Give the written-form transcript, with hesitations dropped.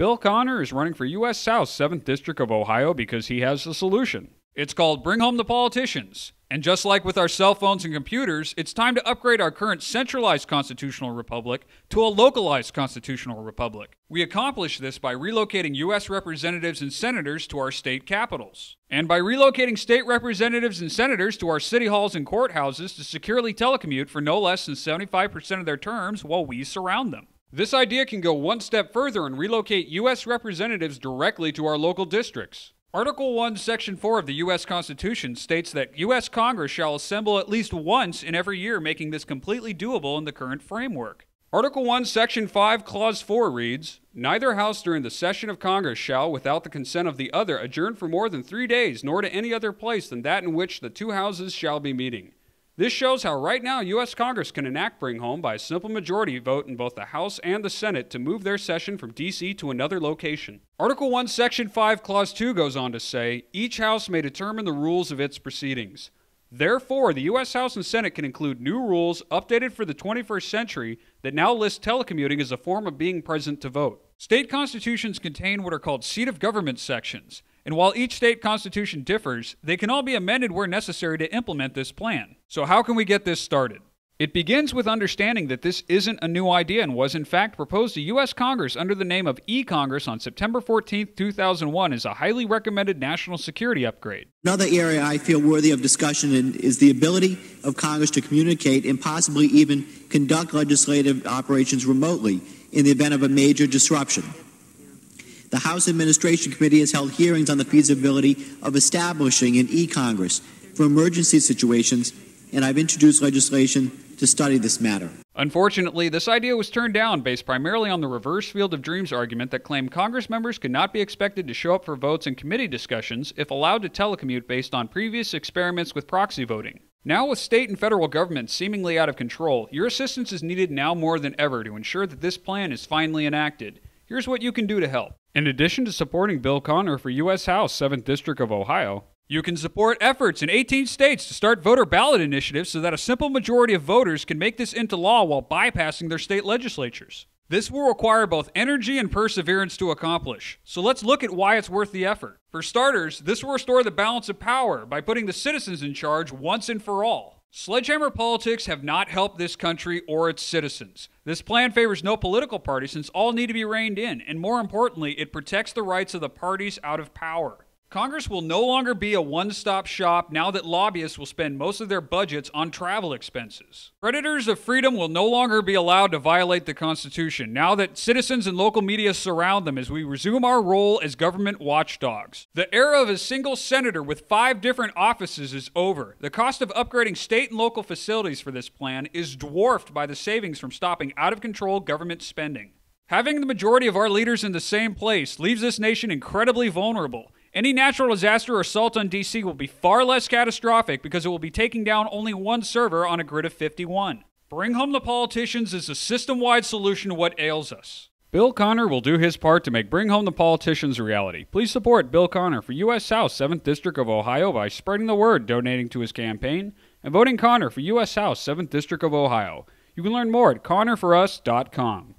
Bill Connor is running for U.S. House 7th District of Ohio because he has a solution. It's called Bring Home the Politicians. And just like with our cell phones and computers, it's time to upgrade our current centralized constitutional republic to a localized constitutional republic. We accomplish this by relocating U.S. representatives and senators to our state capitals, and by relocating state representatives and senators to our city halls and courthouses to securely telecommute for no less than 75% of their terms while we surround them. This idea can go one step further and relocate U.S. representatives directly to our local districts. Article 1, Section 4 of the U.S. Constitution states that U.S. Congress shall assemble at least once in every year, making this completely doable in the current framework. Article 1, Section 5, Clause 4 reads, "Neither House during the session of Congress shall, without the consent of the other, adjourn for more than 3 days, nor to any other place than that in which the two houses shall be meeting." This shows how right now U.S. Congress can enact Bring Home by a simple majority vote in both the House and the Senate to move their session from D.C. to another location. Article 1, Section 5, Clause 2 goes on to say, "Each House may determine the rules of its proceedings." Therefore, the U.S. House and Senate can include new rules updated for the 21st century that now list telecommuting as a form of being present to vote. State constitutions contain what are called seat of government sections, and while each state constitution differs, they can all be amended where necessary to implement this plan. So how can we get this started? It begins with understanding that this isn't a new idea and was in fact proposed to U.S. Congress under the name of eCongress on September 14, 2001 as a highly recommended national security upgrade. Another area I feel worthy of discussion is the ability of Congress to communicate and possibly even conduct legislative operations remotely in the event of a major disruption. The House Administration Committee has held hearings on the feasibility of establishing an eCongress for emergency situations, and I've introduced legislation to study this matter. Unfortunately, this idea was turned down based primarily on the reverse field of dreams argument that claimed Congress members could not be expected to show up for votes and committee discussions if allowed to telecommute based on previous experiments with proxy voting. Now with state and federal governments seemingly out of control, your assistance is needed now more than ever to ensure that this plan is finally enacted. Here's what you can do to help. In addition to supporting Bill Connor for U.S. House 7th District of Ohio, you can support efforts in 18 states to start voter ballot initiatives so that a simple majority of voters can make this into law while bypassing their state legislatures. This will require both energy and perseverance to accomplish, so let's look at why it's worth the effort. For starters, this will restore the balance of power by putting the citizens in charge once and for all. Sledgehammer politics have not helped this country or its citizens. This plan favors no political party since all need to be reined in, and more importantly, it protects the rights of the parties out of power. Congress will no longer be a one-stop shop now that lobbyists will spend most of their budgets on travel expenses. Predators of freedom will no longer be allowed to violate the Constitution now that citizens and local media surround them as we resume our role as government watchdogs. The era of a single senator with 5 different offices is over. The cost of upgrading state and local facilities for this plan is dwarfed by the savings from stopping out-of-control government spending. Having the majority of our leaders in the same place leaves this nation incredibly vulnerable. Any natural disaster or assault on D.C. will be far less catastrophic because it will be taking down only one server on a grid of 51. Bring Home the Politicians is a system-wide solution to what ails us. Bill Connor will do his part to make Bring Home the Politicians a reality. Please support Bill Connor for U.S. House 7th District of Ohio by spreading the word, donating to his campaign, and voting Connor for U.S. House 7th District of Ohio. You can learn more at connorforus.com.